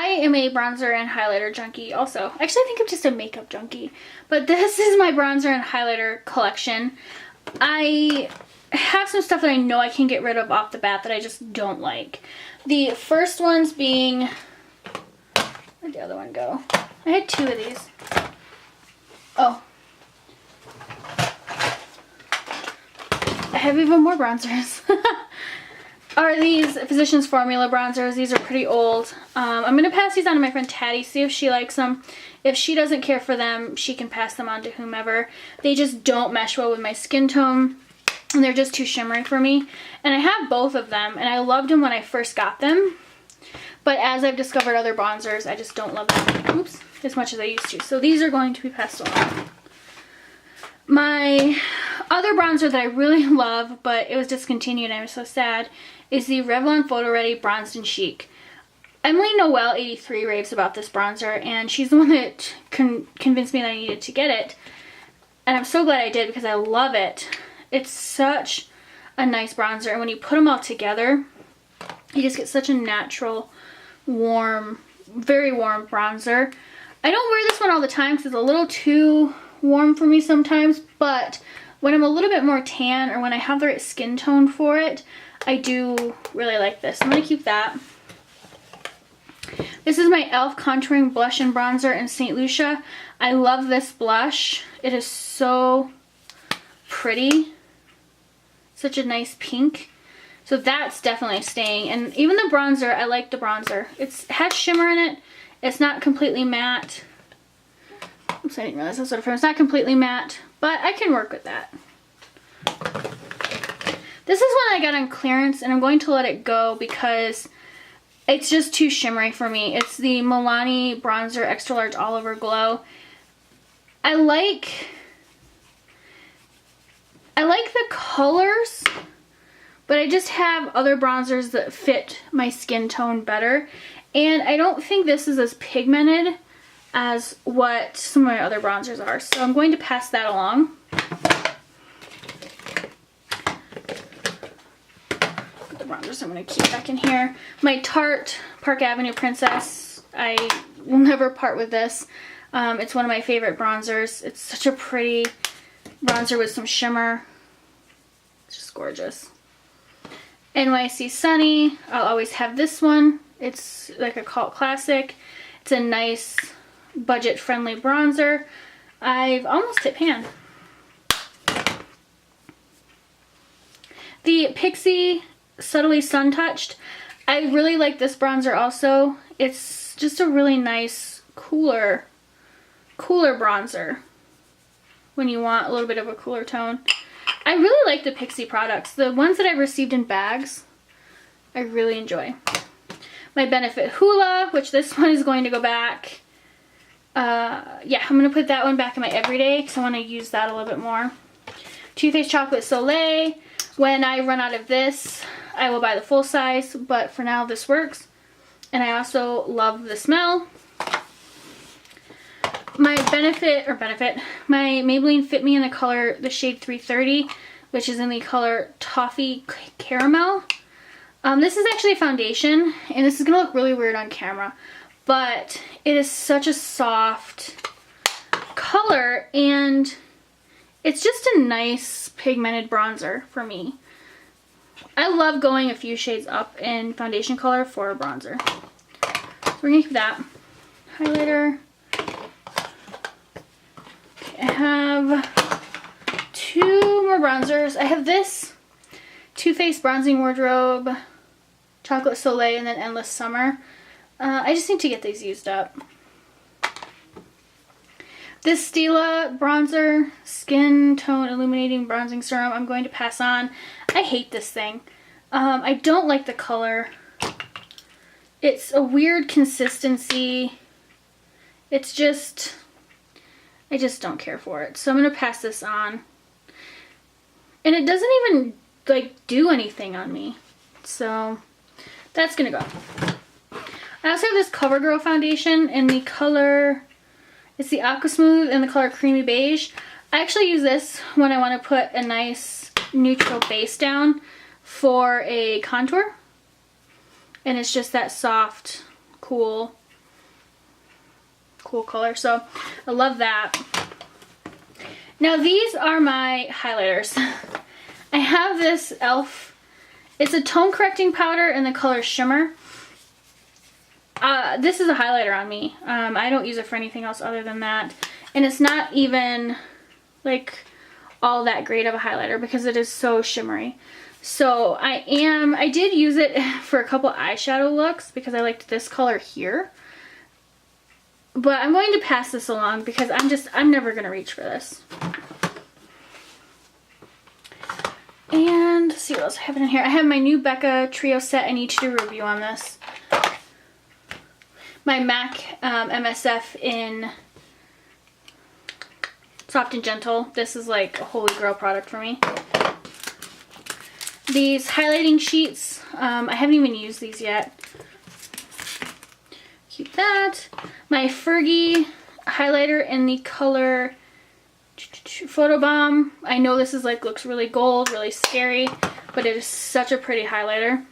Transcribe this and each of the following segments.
I am a bronzer and highlighter junkie also. Actually, I think I'm just a makeup junkie. But this is my bronzer and highlighter collection. I have some stuff that I know I can get rid of off the bat that I just don't like. The first ones being... Where'd the other one go? I had two of these. Oh. I have even more bronzers. Are these Physicians Formula bronzers. These are pretty old. I'm going to pass these on to my friend Taddie, see if she likes them. If she doesn't care for them, she can pass them on to whomever. They just don't mesh well with my skin tone, and they're just too shimmery for me. And I have both of them, and I loved them when I first got them. But as I've discovered other bronzers, I just don't love them, oops, as much as I used to. So these are going to be passed along. My other bronzer that I really love, but it was discontinued and I was so sad, is the Revlon Photo Ready Bronzed and Chic. Emily Noel 83 raves about this bronzer, and she's the one that convinced me that I needed to get it. And I'm so glad I did because I love it. It's such a nice bronzer, and when you put them all together, you just get such a natural, warm, very warm bronzer. I don't wear this one all the time because it's a little too warm for me sometimes, but when I'm a little bit more tan or when I have the right skin tone for it, I do really like this. I'm going to keep that. This is my e.l.f. Contouring Blush and Bronzer in St. Lucia. I love this blush. It is so pretty. Such a nice pink. So that's definitely staying. And even the bronzer, I like the bronzer. It has shimmer in it. It's not completely matte. Oops, I didn't realize that's what it was. It's not completely matte, but I can work with that. This is one I got on clearance, and I'm going to let it go because it's just too shimmery for me. It's the Milani Bronzer Extra Large All Over Glow. I like the colors, but I just have other bronzers that fit my skin tone better. And I don't think this is as pigmented as what some of my other bronzers are. So I'm going to pass that along. The bronzers I'm going to keep back in here. My Tarte Park Avenue Princess. I will never part with this. It's one of my favorite bronzers. It's such a pretty bronzer with some shimmer. It's just gorgeous. NYC Sunny. I'll always have this one. It's like a cult classic. It's a nice budget-friendly bronzer. I've almost hit pan. The Pixi Subtly Sun Touched. I really like this bronzer also. It's just a really nice, cooler bronzer when you want a little bit of a cooler tone. I really like the Pixi products. The ones that I've received in bags, I really enjoy. My Benefit Hoola, which this one is going to go back. Yeah, I'm going to put that one back in my everyday because I want to use that a little bit more. Too Faced Chocolate Soleil. When I run out of this, I will buy the full size, but for now this works. And I also love the smell. My my Maybelline Fit Me in the color, the shade 330, which is in the color Toffee Caramel. This is actually a foundation, and this is going to look really weird on camera, but it is such a soft color, and it's just a nice pigmented bronzer for me. I love going a few shades up in foundation color for a bronzer. So we're going to keep that. Highlighter. Okay, I have two more bronzers. I have this Too Faced Bronzing Wardrobe, Chocolate Soleil, and then Endless Summer. I just need to get these used up. This Stila Bronzer Skin Tone Illuminating Bronzing Serum I'm going to pass on. I hate this thing. I don't like the color. It's a weird consistency. It's just, I just don't care for it. So I'm going to pass this on. And it doesn't even like do anything on me. So that's going to go. I also have this CoverGirl foundation in the color, it's the Aqua Smooth in the color Creamy Beige. I actually use this when I want to put a nice neutral base down for a contour. And it's just that soft, cool cool color. So I love that. Now these are my highlighters. I have this e.l.f. It's a tone correcting powder in the color Shimmer. This is a highlighter on me. I don't use it for anything else other than that. And it's not even like all that great of a highlighter because it is so shimmery. So I did use it for a couple eyeshadow looks because I liked this color here. But I'm going to pass this along because I'm never going to reach for this. And let's see what else I have in here. I have my new Becca Trio set. I need to do a review on this. My MAC MSF in Soft and Gentle. This is like a holy grail product for me. These highlighting sheets. I haven't even used these yet. Keep that. My Fergie highlighter in the color Photobomb. I know this is like looks really gold, really scary, but it is such a pretty highlighter.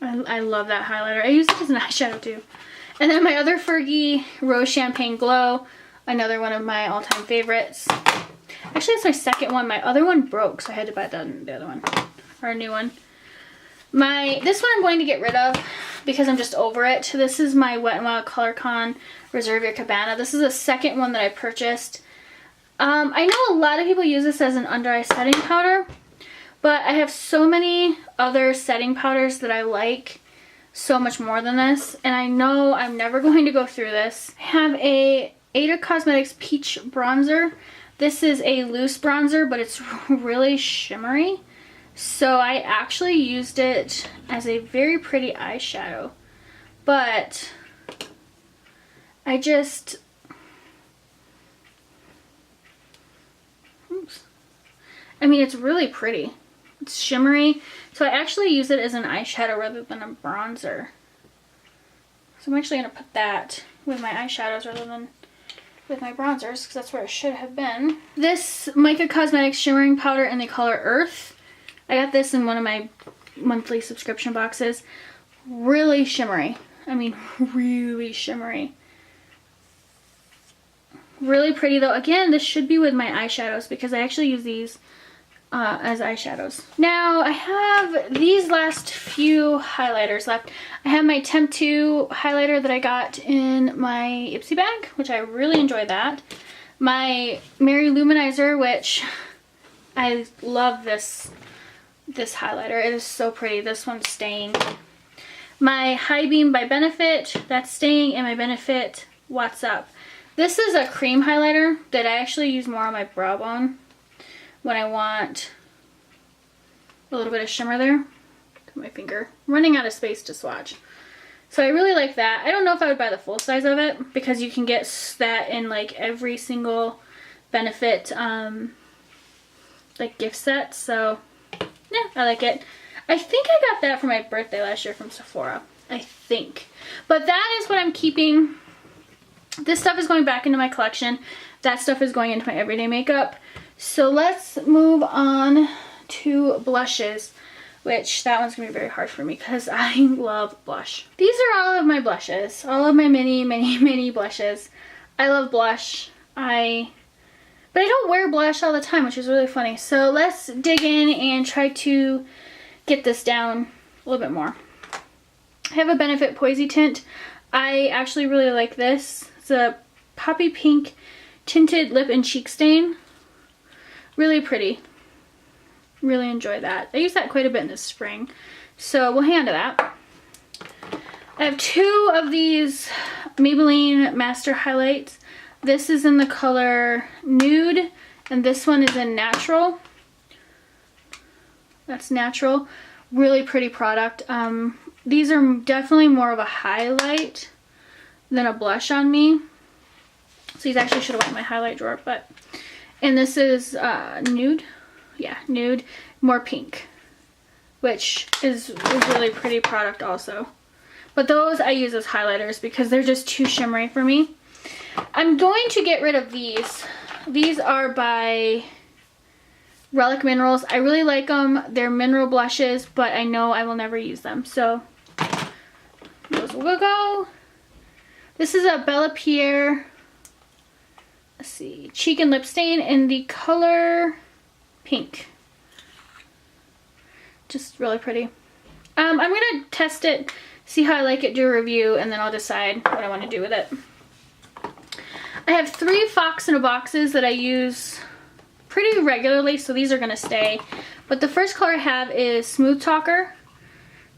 I love that highlighter. I use it as an eyeshadow too. And then my other Fergie Rose Champagne Glow, another one of my all-time favorites. Actually, it's my second one. My other one broke, so I had to buy the other one, or a new one. This one I'm going to get rid of because I'm just over it. This is my Wet n Wild ColorCon Reserve Your Cabana. This is the second one that I purchased. I know a lot of people use this as an under eye setting powder, but I have so many other setting powders that I like so much more than this, and I know I'm never going to go through this. I have a Ada Cosmetics Peach Bronzer. This is a loose bronzer, but it's really shimmery. So I actually used it as a very pretty eyeshadow, but I just, I mean, it's really pretty. It's shimmery. So I actually use it as an eyeshadow rather than a bronzer. So I'm actually going to put that with my eyeshadows rather than with my bronzers because that's where it should have been. This Mica Cosmetics Shimmering Powder in the color Earth. I got this in one of my monthly subscription boxes. Really shimmery. I mean, really shimmery. Really pretty though. Again, this should be with my eyeshadows because I actually use these as eyeshadows. Now I have these last few highlighters left. I have my Temp 2 highlighter that I got in my Ipsy bag, which I really enjoy that. My Mary Luminizer, which I love this highlighter. It is so pretty. This one's staying. My High Beam by Benefit, that's staying, and my Benefit What's Up. This is a cream highlighter that I actually use more on my brow bone when I want a little bit of shimmer there. Put my finger. I'm running out of space to swatch. So I really like that. I don't know if I would buy the full size of it because you can get that in like every single Benefit like gift set. So yeah, I like it. I think I got that for my birthday last year from Sephora. I think. But that is what I'm keeping. This stuff is going back into my collection. That stuff is going into my everyday makeup. So let's move on to blushes, which that one's going to be very hard for me because I love blush. These are all of my blushes. All of my mini blushes. I love blush. But I don't wear blush all the time, which is really funny. So let's dig in and try to get this down a little bit more. I have a Benefit Poisey tint. I actually really like this. It's a poppy pink tinted lip and cheek stain. Really pretty. Really enjoy that. I use that quite a bit in the spring. So we'll hang on to that. I have two of these Maybelline Master Highlights. This is in the color Nude, and this one is in Natural. That's Natural. Really pretty product. These are definitely more of a highlight than a blush on me. So these actually should have went in my highlight drawer, but. And this is Nude. Yeah, Nude. More pink, which is a really pretty product also. But those I use as highlighters because they're just too shimmery for me. I'm going to get rid of these. These are by Relic Minerals. I really like them. They're mineral blushes, but I know I will never use them. So those will go. This is a Bella Pierre, let's see, cheek and lip stain in the color pink. Just really pretty. I'm gonna test it, see how I like it, do a review, and then I'll decide what I want to do with it. I have 3 Fox in a Boxes that I use pretty regularly, so these are gonna stay. But the first color I have is Smooth Talker,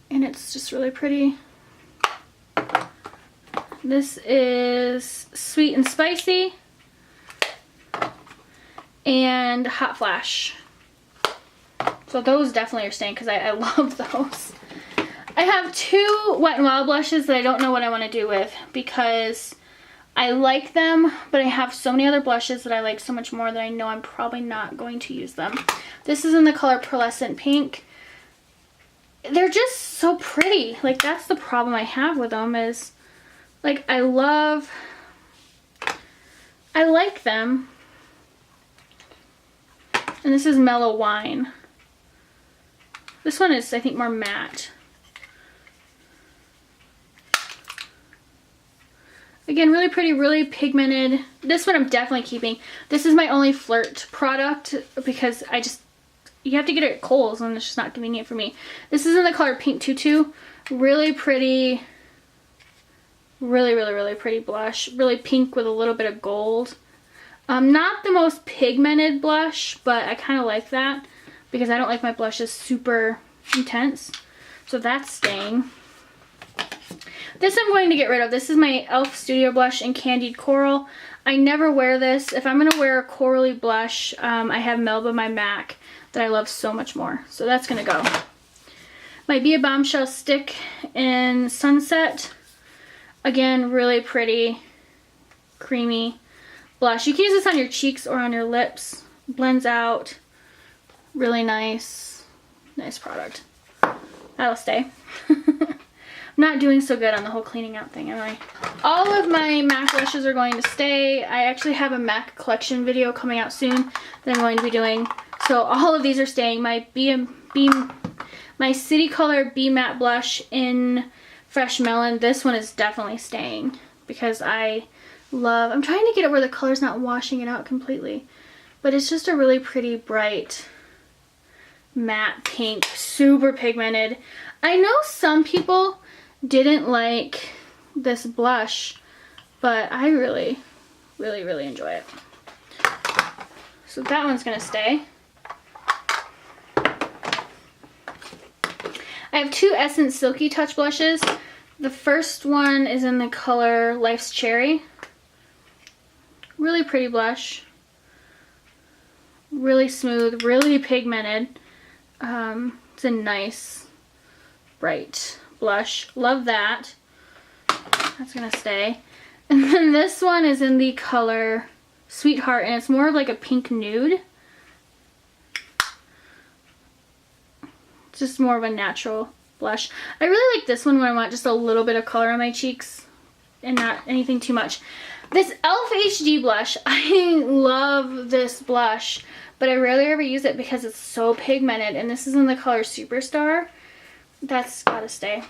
and it's just really pretty. This is Sweet and Spicy and Hot Flash. So those definitely are staying because I love those. I have 2 Wet n Wild blushes that I don't know what I want to do with because I like them, but I have so many other blushes that I like so much more that I know I'm probably not going to use them. This is in the color Pearlescent Pink. They're just so pretty. Like, that's the problem I have with them is, like, I like them. And this is Mellow Wine. This one is, I think, more matte. Again, really pretty, really pigmented. This one I'm definitely keeping. This is my only Flirt product because you have to get it at Kohl's and it's just not convenient for me. This is in the color Pink Tutu. Really pretty. Really, really, really pretty blush. Really pink with a little bit of gold. Not the most pigmented blush, but I kind of like that because I don't like my blushes super intense. So that's staying. This I'm going to get rid of. This is my e.l.f. Studio Blush in Candied Coral. I never wear this. If I'm going to wear a corally blush, I have Melba by MAC that I love so much more. So that's going to go. My Be a Bombshell Stick in Sunset. Again, really pretty, creamy blush. You can use this on your cheeks or on your lips. Blends out. Really nice. Nice product. That'll stay. I'm not doing so good on the whole cleaning out thing, am I? All of my MAC blushes are going to stay. I actually have a MAC collection video coming out soon that I'm going to be doing. So all of these are staying. My my City Color Be Matte blush in Fresh Melon. This one is definitely staying because I'm trying to get it where the color's not washing it out completely. But it's just a really pretty, bright, matte pink, super pigmented. I know some people didn't like this blush, but I really, really, really enjoy it. So that one's gonna stay. I have 2 Essence Silky Touch blushes. The first one is in the color Life's Cherry. Really pretty blush. Really smooth, really pigmented. It's a nice, bright blush. Love that. That's gonna stay. And then this one is in the color Sweetheart, and it's more of like a pink nude. It's just more of a natural blush. I really like this one when I want just a little bit of color on my cheeks and not anything too much. This e.l.f. HD blush, I love this blush, but I rarely ever use it because it's so pigmented, and this is in the color Superstar. That's gotta stay.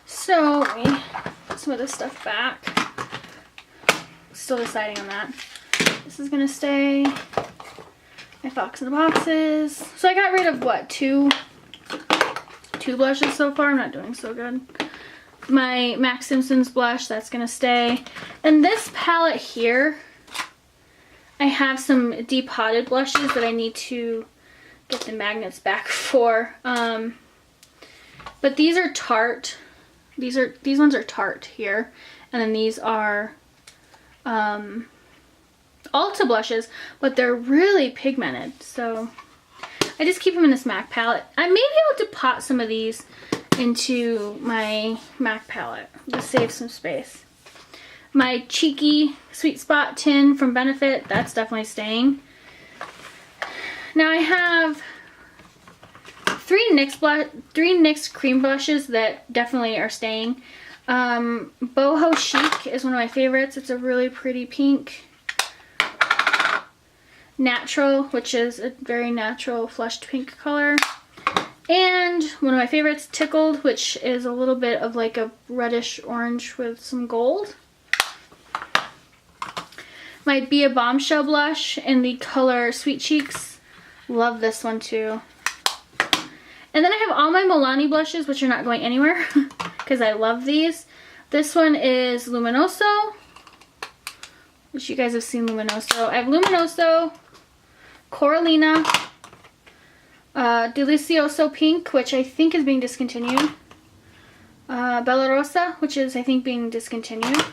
So let me put some of this stuff back. Still deciding on that. This is gonna stay. My Fox in the Boxes. So I got rid of what, two blushes so far. I'm not doing so good. My MAC Simpsons blush, that's gonna stay. And this palette here, I have some depotted blushes that I need to get the magnets back for. But these are Tarte. These ones are Tarte here, and then these are Ulta blushes, but they're really pigmented. So I just keep them in this MAC palette. I may be able to pot some of these into my MAC palette to save some space. My Cheeky Sweet Spot tin from Benefit, that's definitely staying. Now I have 3 NYX cream blushes that definitely are staying. Boho Chic is one of my favorites. It's a really pretty pink. Natural, which is a very natural flushed pink color. And one of my favorites, Tickled, which is a little bit of like a reddish orange with some gold. My Be a Bombshell blush in the color Sweet Cheeks. Love this one too. And then I have all my Milani blushes, which are not going anywhere because I love these. This one is Luminoso, which you guys have seen Luminoso. I have Luminoso, Coralina, Delicioso Pink, which I think is being discontinued. Bella Rosa, which is I think being discontinued.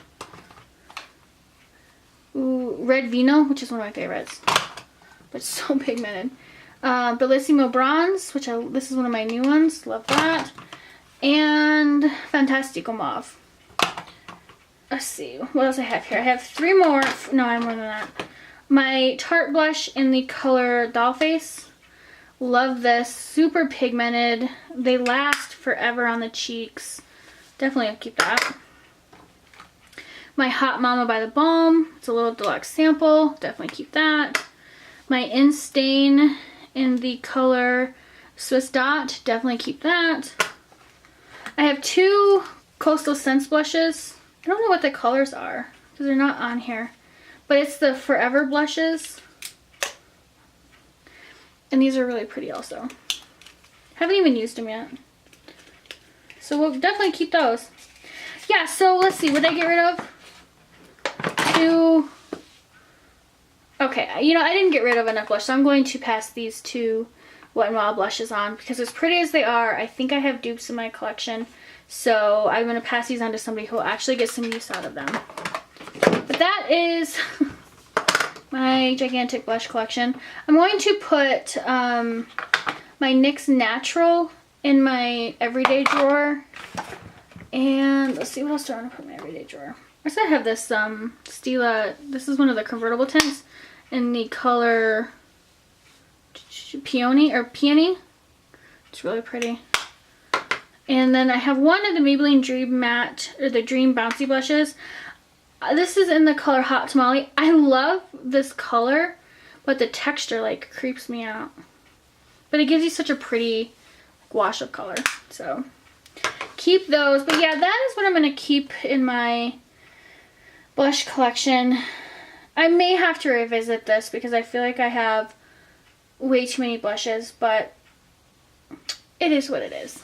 Ooh, Red Vino, which is one of my favorites, but so pigmented. Bellissimo Bronze, which this is one of my new ones. Love that. And Fantastico Mauve. Let's see, what else I have here? I have 3 more. No, I have more than that. My Tarte blush in the color Dollface. Love this. Super pigmented. They last forever on the cheeks. Definitely keep that. My Hot Mama by the Balm. It's a little deluxe sample. Definitely keep that. My Instain in the color Swiss Dot. Definitely keep that. I have 2 Coastal Scents blushes. I don't know what the colors are because they're not on here. But it's the Forever blushes. And these are really pretty also. Haven't even used them yet. So we'll definitely keep those. Yeah, so let's see. What did I get rid of? 2. Okay, you know, I didn't get rid of enough blush, so I'm going to pass these 2 Wet n Wild blushes on because as pretty as they are, I think I have dupes in my collection. So I'm going to pass these on to somebody who will actually get some use out of them. But that is my gigantic blush collection. I'm going to put my NYX Natural in my everyday drawer. And let's see, what else do I want to put in my everyday drawer? I also have this Stila, this is one of the convertible tints in the color Peony. It's really pretty. And then I have one of the Maybelline Dream Matte, or the Dream Bouncy blushes. This is in the color Hot Tamale. I love this color, but the texture like creeps me out. But it gives you such a pretty wash up color. So keep those. But yeah, that is what I'm going to keep in my blush collection. I may have to revisit this because I feel like I have way too many blushes, but it is what it is.